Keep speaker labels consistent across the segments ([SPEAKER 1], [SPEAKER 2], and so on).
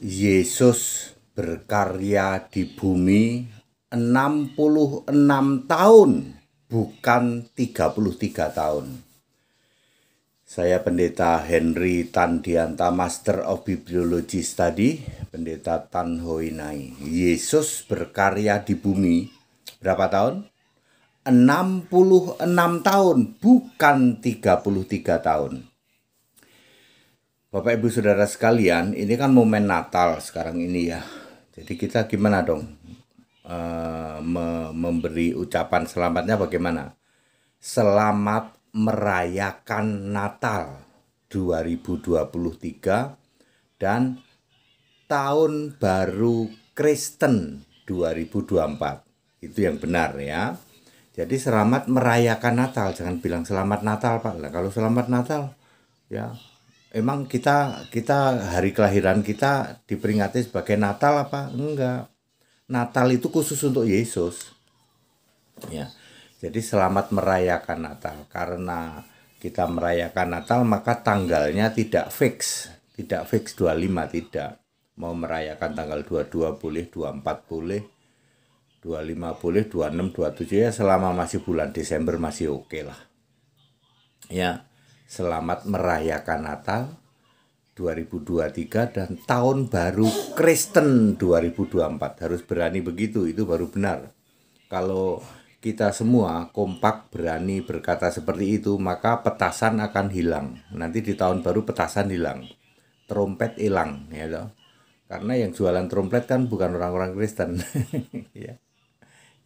[SPEAKER 1] Yesus berkarya di bumi 66 tahun, bukan 33 tahun. Saya Pendeta Henry Tandianta, Master of Bibliology Study, Pendeta Tan Hoi Nai. Yesus berkarya di bumi berapa tahun? 66 tahun, bukan 33 tahun. Bapak Ibu Saudara sekalian, ini kan momen Natal sekarang ini ya. Jadi kita gimana dong memberi ucapan selamatnya bagaimana? Selamat merayakan Natal 2023 dan Tahun Baru Kristen 2024. Itu yang benar ya. Jadi selamat merayakan Natal, jangan bilang selamat Natal Pak. Lah kalau selamat Natal ya emang kita hari kelahiran kita diperingati sebagai Natal apa? Enggak. Natal itu khusus untuk Yesus. Ya. Jadi selamat merayakan Natal. Karena kita merayakan Natal maka tanggalnya tidak fix. Tidak fix 25 tidak. Mau merayakan tanggal 22 boleh, 24 boleh, 25 boleh, 26, 27 ya selama masih bulan Desember masih oke lah. Ya. Selamat merayakan Natal 2023 dan Tahun Baru Kristen 2024. Harus berani begitu, itu baru benar. Kalau kita semua kompak berani berkata seperti itu, maka petasan akan hilang. Nanti di tahun baru petasan hilang, trompet hilang, ya toh. Karena yang jualan trompet kan bukan orang-orang Kristen, ya.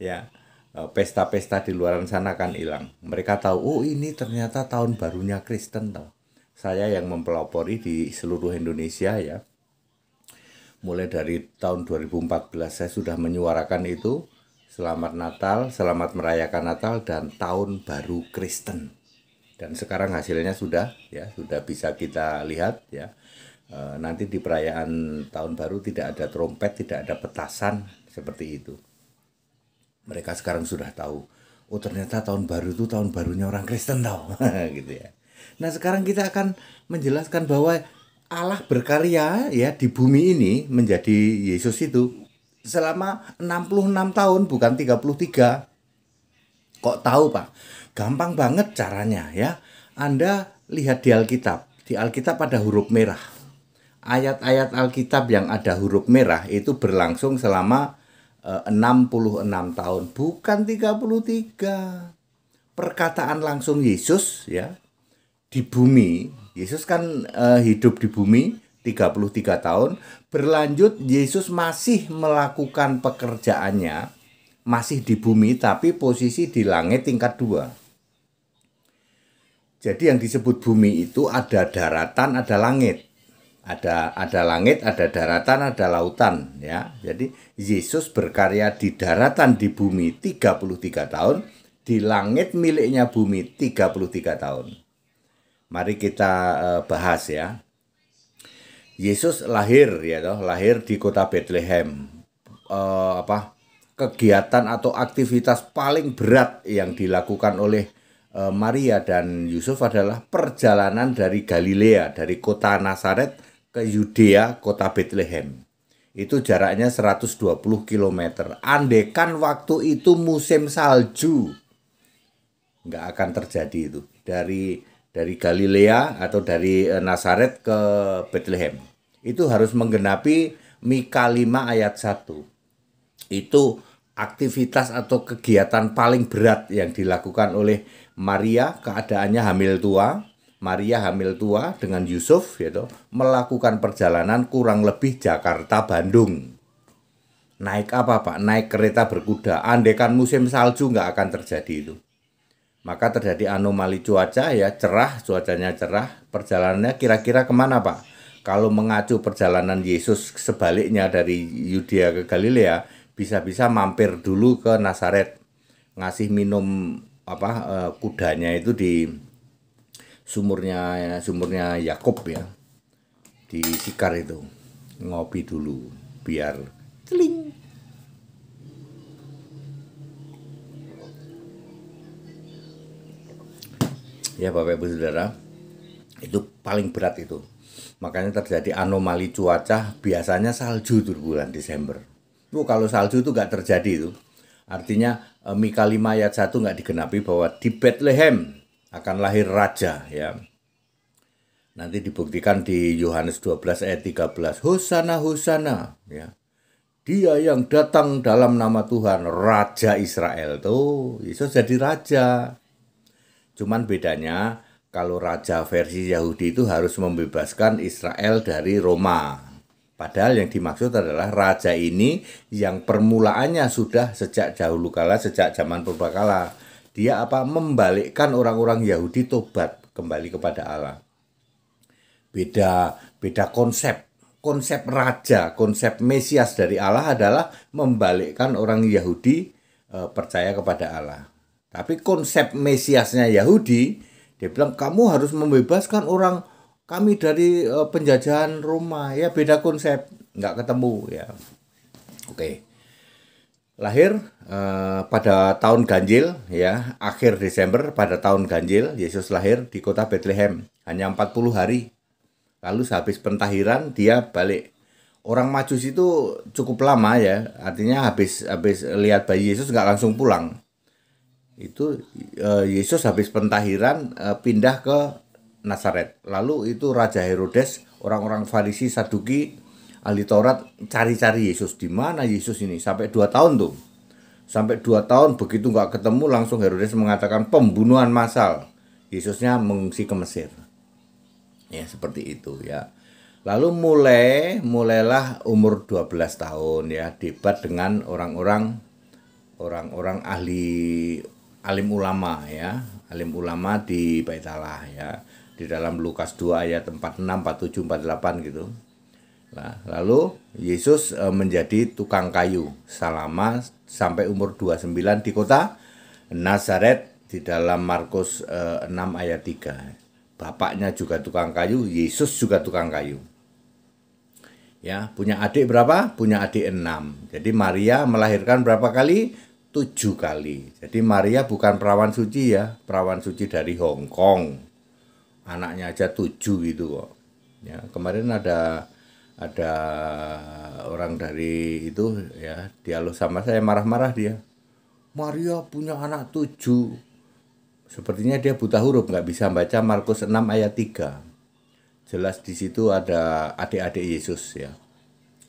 [SPEAKER 1] Ya, pesta-pesta di luar sana kan hilang. Mereka tahu, oh ini ternyata tahun barunya Kristen toh. Saya yang mempelopori di seluruh Indonesia ya. Mulai dari tahun 2014 saya sudah menyuarakan itu. Selamat Natal, selamat merayakan Natal dan Tahun Baru Kristen. Dan sekarang hasilnya sudah bisa kita lihat ya. Nanti di perayaan Tahun Baru tidak ada trompet, tidak ada petasan seperti itu. Mereka sekarang sudah tahu, oh ternyata tahun baru itu tahun barunya orang Kristen tau. Gitu ya. Nah sekarang kita akan menjelaskan bahwa Allah berkarya ya di bumi ini menjadi Yesus itu selama 66 tahun bukan 33. Kok tahu Pak? Gampang banget caranya ya. Anda lihat di Alkitab. Di Alkitab ada huruf merah. Ayat-ayat Alkitab yang ada huruf merah itu berlangsung selama 66 tahun, bukan 33. Perkataan langsung Yesus ya di bumi. Yesus kan hidup di bumi 33 tahun. Berlanjut Yesus masih melakukan pekerjaannya, masih di bumi tapi posisi di langit tingkat 2. Jadi yang disebut bumi itu ada daratan, ada langit. Ada langit, ada daratan, ada lautan ya. Jadi Yesus berkarya di daratan di bumi 33 tahun, di langit miliknya bumi 33 tahun. Mari kita bahas ya. Yesus lahir lahir di kota Bethlehem. Kegiatan atau aktivitas paling berat yang dilakukan oleh Maria dan Yusuf adalah perjalanan dari Galilea, dari kota Nazaret ke Yudea, kota Bethlehem. Itu jaraknya 120 km. Andekan waktu itu musim salju, nggak akan terjadi itu. Dari Galilea atau dari Nazaret ke Bethlehem. Itu harus menggenapi Mika 5 ayat 1. Itu aktivitas atau kegiatan paling berat yang dilakukan oleh Maria, keadaannya hamil tua. Maria hamil tua dengan Yusuf melakukan perjalanan kurang lebih Jakarta-Bandung. Naik apa Pak? Naik kereta berkuda. Andekan musim salju nggak akan terjadi itu. Maka terjadi anomali cuaca ya, cerah, cuacanya cerah. Perjalanannya kira-kira kemana Pak? Kalau mengacu perjalanan Yesus sebaliknya dari Yudea ke Galilea, bisa-bisa mampir dulu ke Nazaret. Ngasih minum kudanya itu di sumurnya Yakub ya, di Sikar itu, ngopi dulu biar celing. Ya Bapak Ibu Saudara, itu paling berat itu. Makanya terjadi anomali cuaca, biasanya salju tuh bulan Desember. Kalau salju itu nggak terjadi itu. Artinya Mika 5 ayat 1 nggak digenapi bahwa di Bethlehem akan lahir raja ya. Nanti dibuktikan di Yohanes 12 ayat 13. Hosana, Hosana ya. Dia yang datang dalam nama Tuhan, Raja Israel. Tuh, Yesus jadi raja. Cuman bedanya kalau raja versi Yahudi itu harus membebaskan Israel dari Roma. Padahal yang dimaksud adalah raja ini yang permulaannya sudah sejak dahulu kala, sejak zaman purbakala. Dia membalikkan orang-orang Yahudi tobat kembali kepada Allah. Beda konsep. Konsep raja, konsep Mesias dari Allah adalah membalikkan orang Yahudi percaya kepada Allah. Tapi konsep Mesiasnya Yahudi, dia bilang kamu harus membebaskan orang kami dari penjajahan Roma. Ya beda konsep, nggak ketemu ya. Oke. Lahir pada tahun ganjil ya, akhir Desember pada tahun ganjil Yesus lahir di kota Bethlehem. Hanya 40 hari. Lalu sehabis pentahiran dia balik. Orang Majus itu cukup lama ya, artinya habis lihat bayi Yesus nggak langsung pulang. Itu Yesus habis pentahiran pindah ke Nazaret. Lalu itu Raja Herodes, orang-orang Farisi, Saduki, ahli Taurat cari-cari Yesus. Di mana Yesus ini? Sampai 2 tahun tuh. Sampai 2 tahun begitu nggak ketemu langsung Herodes mengatakan pembunuhan massal. Yesusnya mengungsi ke Mesir. Ya seperti itu ya. Lalu mulailah umur 12 tahun ya debat dengan orang-orang ahli alim ulama ya. Alim ulama di Bait Allah ya. Di dalam Lukas 2 ayat 46, 47, 48 gitu. Nah, lalu Yesus menjadi tukang kayu selama sampai umur 29 di kota Nazaret di dalam Markus 6 ayat 3. Bapaknya juga tukang kayu, Yesus juga tukang kayu. Ya, punya adik berapa? Punya adik 6. Jadi Maria melahirkan berapa kali? 7 kali. Jadi Maria bukan perawan suci ya, perawan suci dari Hong Kong. Anaknya aja 7 gitu kok. Ya, kemarin ada orang dari itu ya dialog sama saya, marah-marah dia. Maria punya anak 7. Sepertinya dia buta huruf, nggak bisa baca Markus 6 ayat 3. Jelas di situ ada adik-adik Yesus ya.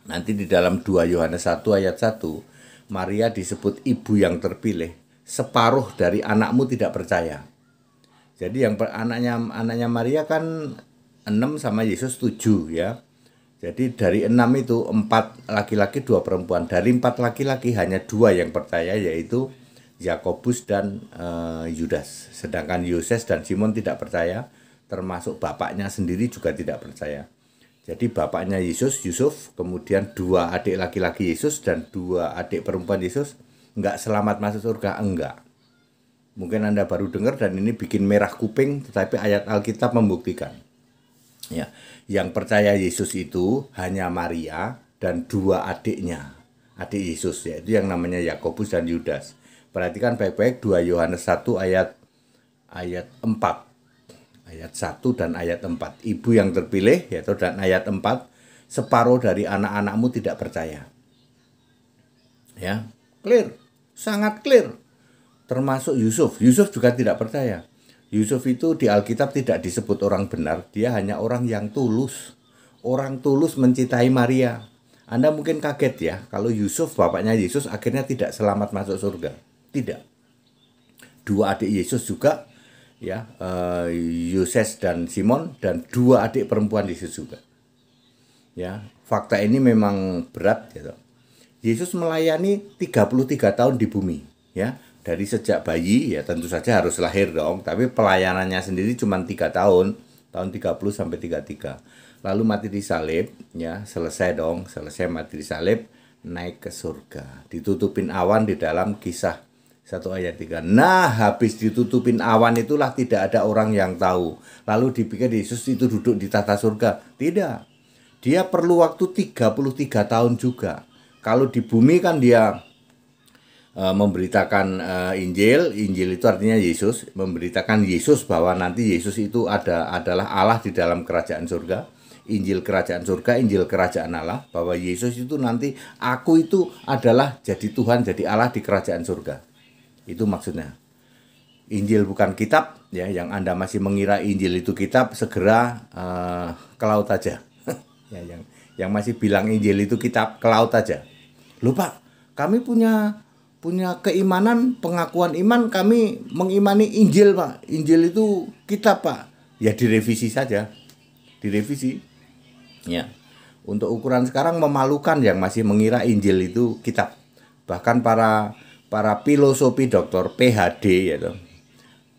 [SPEAKER 1] Nanti di dalam 2 Yohanes 1 ayat 1, Maria disebut ibu yang terpilih. Separuh dari anakmu tidak percaya. Jadi yang anaknya Maria kan 6 sama Yesus 7 ya. Jadi dari 6 itu 4 laki-laki 2 perempuan. Dari 4 laki-laki hanya 2 yang percaya, yaitu Yakobus dan Yudas. Sedangkan Yoses dan Simon tidak percaya, termasuk bapaknya sendiri juga tidak percaya. Jadi bapaknya Yesus, Yusuf, kemudian 2 adik laki-laki Yesus dan 2 adik perempuan Yesus enggak selamat masuk surga, enggak. Mungkin Anda baru dengar dan ini bikin merah kuping, tetapi ayat Alkitab membuktikan. Ya, yang percaya Yesus itu hanya Maria dan 2 adiknya, adik Yesus, yaitu yang namanya Yakobus dan Yudas. Perhatikan baik-baik 2 Yohanes 1 ayat 4. Ayat 1 dan ayat 4. Ibu yang terpilih, yaitu dan ayat 4, separuh dari anak-anakmu tidak percaya. Ya, clear, sangat clear. Termasuk Yusuf. Yusuf juga tidak percaya. Yusuf itu di Alkitab tidak disebut orang benar, dia hanya orang yang tulus. Orang tulus mencintai Maria. Anda mungkin kaget ya, kalau Yusuf bapaknya Yesus akhirnya tidak selamat masuk surga. Tidak. 2 adik Yesus juga ya, Yoses dan Simon, dan 2 adik perempuan Yesus juga. Ya, fakta ini memang berat gitu. Yesus melayani 33 tahun di bumi ya. Dari sejak bayi ya tentu saja harus lahir dong, tapi pelayanannya sendiri cuma 3 tahun 30 sampai 33. Lalu mati di salib ya, selesai mati di salib, naik ke surga. Ditutupin awan di dalam Kisah 1 ayat 3. Nah, habis ditutupin awan itulah tidak ada orang yang tahu. Lalu dipikir Yesus itu duduk di tata surga. Tidak. Dia perlu waktu 33 tahun juga. Kalau di bumi kan dia memberitakan Injil itu artinya Yesus, memberitakan Yesus bahwa nanti Yesus itu adalah Allah di dalam kerajaan surga. Injil kerajaan surga, Injil kerajaan Allah, bahwa Yesus itu nanti aku itu adalah jadi Tuhan, jadi Allah di kerajaan surga. Itu maksudnya. Injil bukan kitab, ya, yang Anda masih mengira Injil itu kitab, segera ke laut aja. Ya, yang masih bilang Injil itu kitab, ke laut aja. Lupa, kami punya keimanan, pengakuan iman, kami mengimani Injil, Pak. Injil itu kitab, Pak. Ya direvisi saja. Direvisi. Ya. Untuk ukuran sekarang memalukan yang masih mengira Injil itu kitab. Bahkan para filosofi doktor PhD, ya,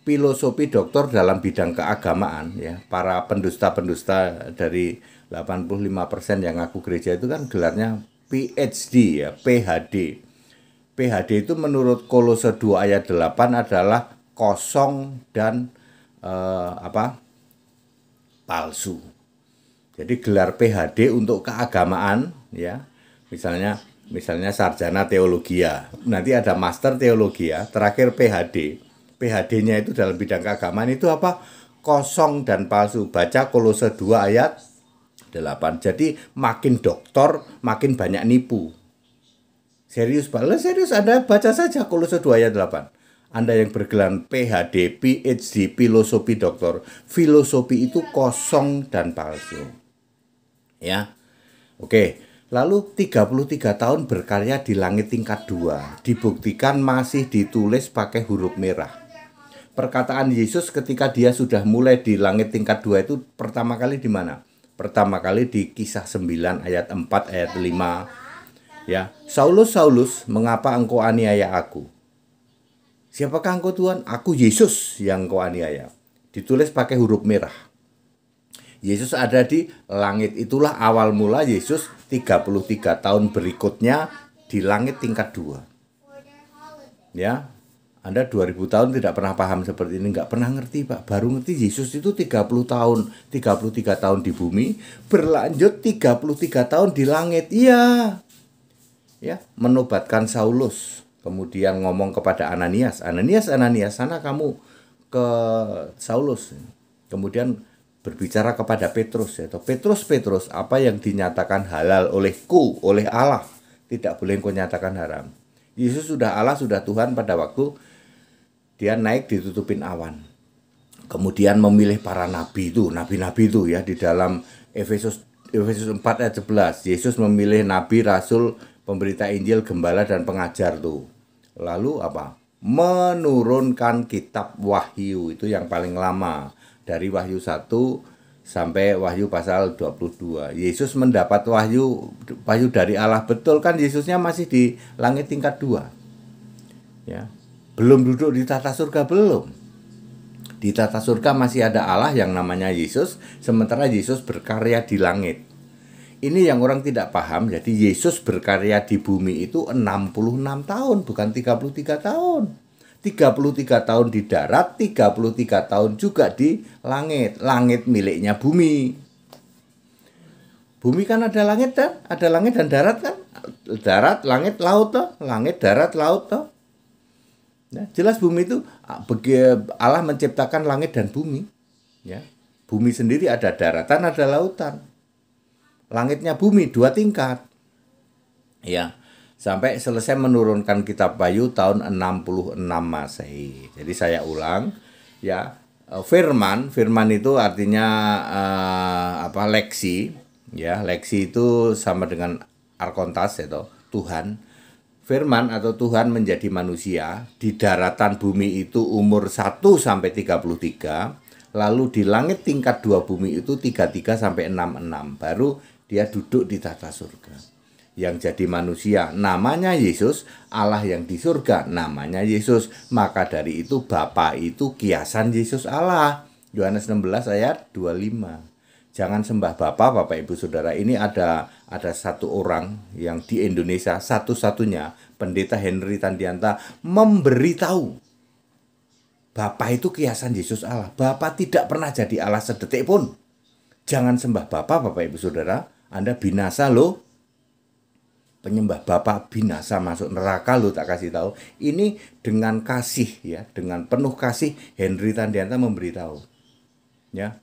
[SPEAKER 1] filosofi doktor dalam bidang keagamaan, ya, para pendusta-pendusta dari 85% yang ngaku gereja itu kan gelarnya PhD, ya, PhD. PhD itu menurut Kolose 2 ayat 8 adalah kosong dan palsu. Jadi gelar PhD untuk keagamaan, ya. Misalnya sarjana teologia. Nanti ada master teologia, terakhir PhD. PhD-nya itu dalam bidang keagamaan itu apa? Kosong dan palsu. Baca Kolose 2 ayat 8. Jadi makin doktor, makin banyak nipu. Serius, Pak. Serius, Anda baca saja Kolose 2 ayat 8. Anda yang bergelar PhD, PhD, filosofi doktor. Filosofi itu kosong dan palsu. Ya. Oke. Lalu 33 tahun berkarya di langit tingkat 2. Dibuktikan masih ditulis pakai huruf merah. Perkataan Yesus ketika dia sudah mulai di langit tingkat 2 itu pertama kali di mana? Pertama kali di Kisah 9 ayat 4 ayat 5. Ya, Saulus, Saulus, mengapa engkau aniaya aku? Siapakah engkau, Tuhan? Aku Yesus yang engkau aniaya. Ditulis pakai huruf merah. Yesus ada di langit, itulah awal mula Yesus 33 tahun berikutnya di langit tingkat 2. Ya, Anda 2000 tahun tidak pernah paham seperti ini, nggak pernah ngerti, Pak. Baru ngerti Yesus itu 30 tahun, 33 tahun di bumi, berlanjut 33 tahun di langit. Iya. Ya, menobatkan Saulus, kemudian ngomong kepada Ananias, Ananias, sana kamu ke Saulus. Kemudian berbicara kepada Petrus, yaitu Petrus, apa yang dinyatakan halal olehku, oleh Allah, tidak boleh engkau nyatakan haram. Yesus sudah Allah, sudah Tuhan pada waktu dia naik ditutupin awan. Kemudian memilih para nabi itu, nabi-nabi itu, ya, di dalam Efesus 4 ayat 11. Yesus memilih nabi, rasul, pemberita Injil, gembala, dan pengajar tuh. Lalu apa? Menurunkan kitab Wahyu, itu yang paling lama. Dari Wahyu 1 sampai Wahyu pasal 22. Yesus mendapat wahyu dari Allah. Betul kan, Yesusnya masih di langit tingkat 2. Ya. Belum duduk di tata surga, belum. Di tata surga masih ada Allah yang namanya Yesus, sementara Yesus berkarya di langit. Ini yang orang tidak paham. Jadi Yesus berkarya di bumi itu 66 tahun, bukan 33 tahun. 33 tahun di darat, 33 tahun juga di langit. Langit miliknya bumi. Bumi kan ada langit kan? Ada langit dan darat kan? Darat, langit, laut toh. Langit, darat, laut toh. Nah, jelas bumi itu Allah menciptakan langit dan bumi. Ya. Bumi sendiri ada daratan, ada lautan. Langitnya bumi 2 tingkat. Ya, sampai selesai menurunkan kitab Wahyu tahun 66 Masehi. Jadi saya ulang, ya, firman itu artinya leksi, ya. Leksi itu sama dengan arkontas, atau Tuhan. Firman atau Tuhan menjadi manusia di daratan bumi itu umur 1 sampai 33, lalu di langit tingkat 2 bumi itu 33 sampai 66, baru dia duduk di tata surga. Yang jadi manusia namanya Yesus, Allah yang di surga namanya Yesus. Maka dari itu Bapa itu kiasan Yesus Allah. Yohanes 16 ayat 25. Jangan sembah Bapak Ibu Saudara. Ini ada satu orang yang di Indonesia satu-satunya, Pendeta Henry Tandianta, memberitahu Bapa itu kiasan Yesus Allah. Bapa tidak pernah jadi Allah sedetik pun. Jangan sembah Bapak Ibu Saudara. Anda binasa loh. Penyembah Bapa binasa, masuk neraka loh, tak kasih tahu. Ini dengan kasih, ya, dengan penuh kasih Henry Tandianta memberitahu. Ya.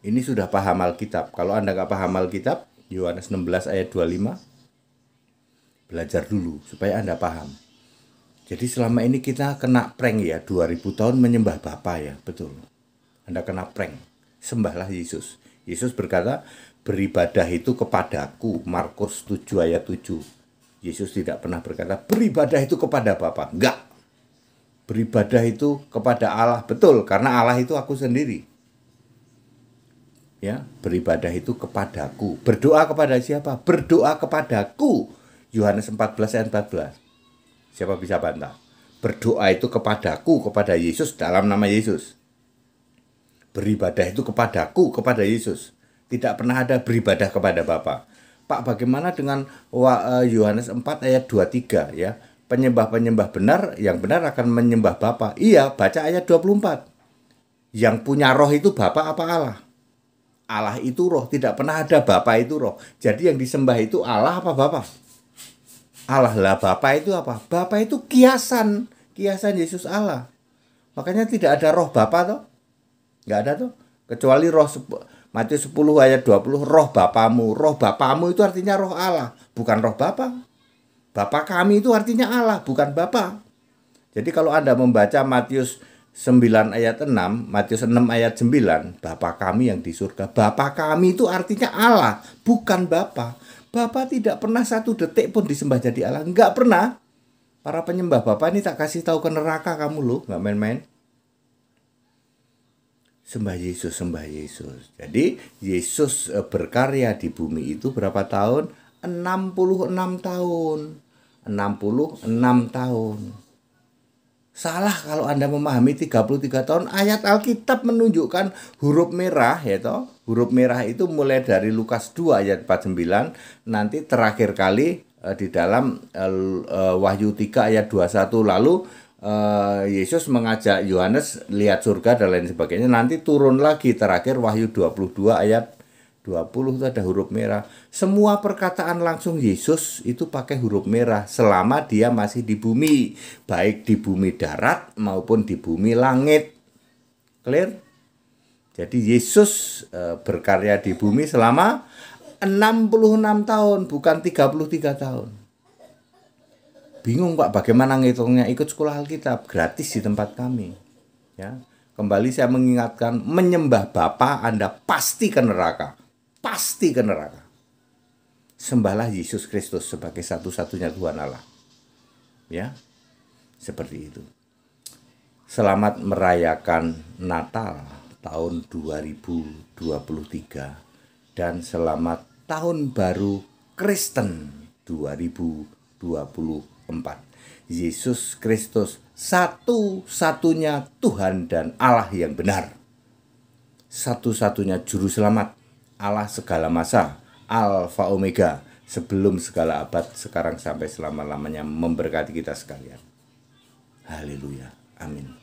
[SPEAKER 1] Ini sudah paham Alkitab. Kalau Anda nggak paham Alkitab, Yohanes 16 ayat 25, belajar dulu supaya Anda paham. Jadi selama ini kita kena prank ya, 2000 tahun menyembah Bapa ya, betul. Anda kena prank, sembahlah Yesus. Yesus berkata, beribadah itu kepadaku, Markus 7 ayat 7. Yesus tidak pernah berkata, beribadah itu kepada Bapa. Enggak. Beribadah itu kepada Allah, betul, karena Allah itu aku sendiri. Ya, beribadah itu kepadaku. Berdoa kepada siapa? Berdoa kepadaku. Yohanes 14 ayat 14. Siapa bisa bantah? Berdoa itu kepadaku, kepada Yesus dalam nama Yesus. Beribadah itu kepadaku, kepada Yesus. Tidak pernah ada beribadah kepada Bapa. Pak, bagaimana dengan Yohanes 4 ayat 23 ya? Penyembah-penyembah benar, yang benar akan menyembah Bapa. Iya, baca ayat 24. Yang punya roh itu Bapa apa Allah? Allah itu roh, tidak pernah ada Bapa itu roh. Jadi yang disembah itu Allah apa Bapa? Allah lah. Bapa itu apa? Bapa itu kiasan Yesus Allah. Makanya tidak ada roh Bapa toh. Nggak ada toh. Kecuali roh Matius 10 ayat 20, roh Bapamu. Roh Bapamu itu artinya roh Allah, bukan roh Bapa. Bapa kami itu artinya Allah, bukan Bapa. Jadi kalau Anda membaca Matius 9 ayat 6, Matius 6 ayat 9, Bapa kami yang di surga. Bapa kami itu artinya Allah, bukan Bapa. Bapa tidak pernah satu detik pun disembah jadi Allah. Enggak pernah. Para penyembah Bapa ini tak kasih tahu ke neraka kamu loh, enggak main-main. Sembah Yesus, sembah Yesus. Jadi Yesus berkarya di bumi itu berapa tahun? 66 tahun. 66 tahun. Salah kalau Anda memahami 33 tahun. Ayat Alkitab menunjukkan huruf merah ya toh. Huruf merah itu mulai dari Lukas 2 ayat 49, nanti terakhir kali di dalam Wahyu 3 ayat 21. Lalu Yesus mengajak Yohanes lihat surga dan lain sebagainya. Nanti turun lagi terakhir Wahyu 22 ayat 20 itu ada huruf merah. Semua perkataan langsung Yesus itu pakai huruf merah selama dia masih di bumi, baik di bumi darat maupun di bumi langit. Clear? Jadi Yesus berkarya di bumi selama 66 tahun, bukan 33 tahun. Bingung Pak bagaimana ngitungnya? Ikut sekolah Alkitab gratis di tempat kami. Ya. Kembali saya mengingatkan, menyembah Bapa Anda pasti ke neraka. Pasti ke neraka. Sembahlah Yesus Kristus sebagai satu-satunya Tuhan Allah. Ya, seperti itu. Selamat merayakan Natal tahun 2023 dan selamat Tahun Baru Kristen 2024. Yesus Kristus satu-satunya Tuhan dan Allah yang benar. Satu-satunya juru selamat. Allah segala masa, Alfa Omega, sebelum segala abad, sekarang sampai selama-lamanya, memberkati kita sekalian. Haleluya. Amin.